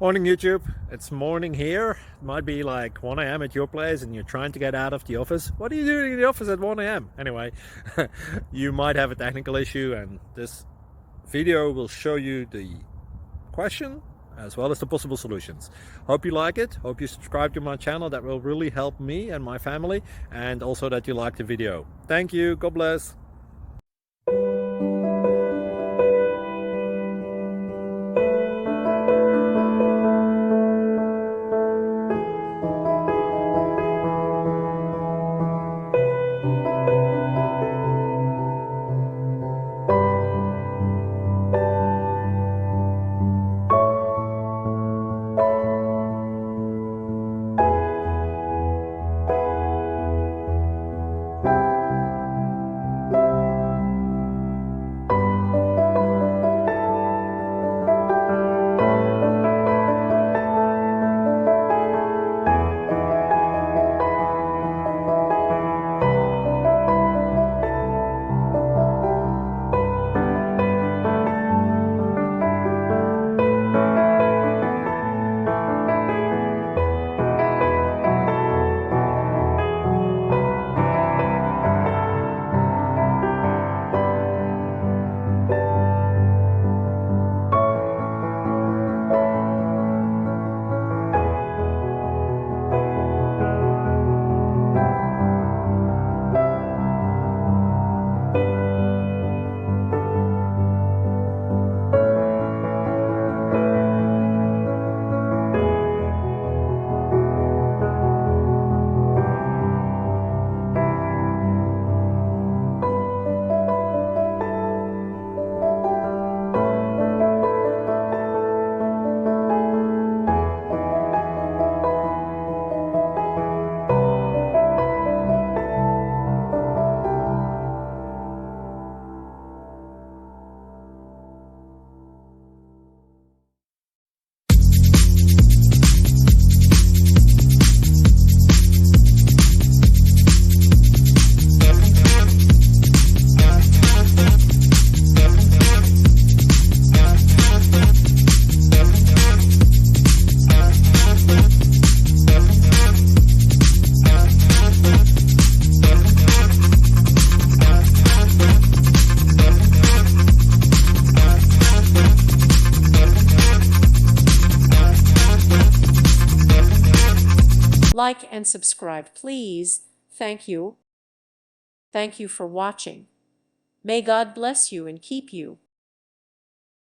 Morning YouTube, it's morning here. It might be like 1 a.m. at your place and you're trying to get out of the office. What are you doing in the office at 1 a.m.? Anyway, you might have a technical issue and this video will show you the question as well as the possible solutions. Hope you like it, hope you subscribe to my channel. That will really help me and my family, and also that you like the video. Thank you, God bless. Like and subscribe, please. Thank you. Thank you for watching. May God bless you and keep you.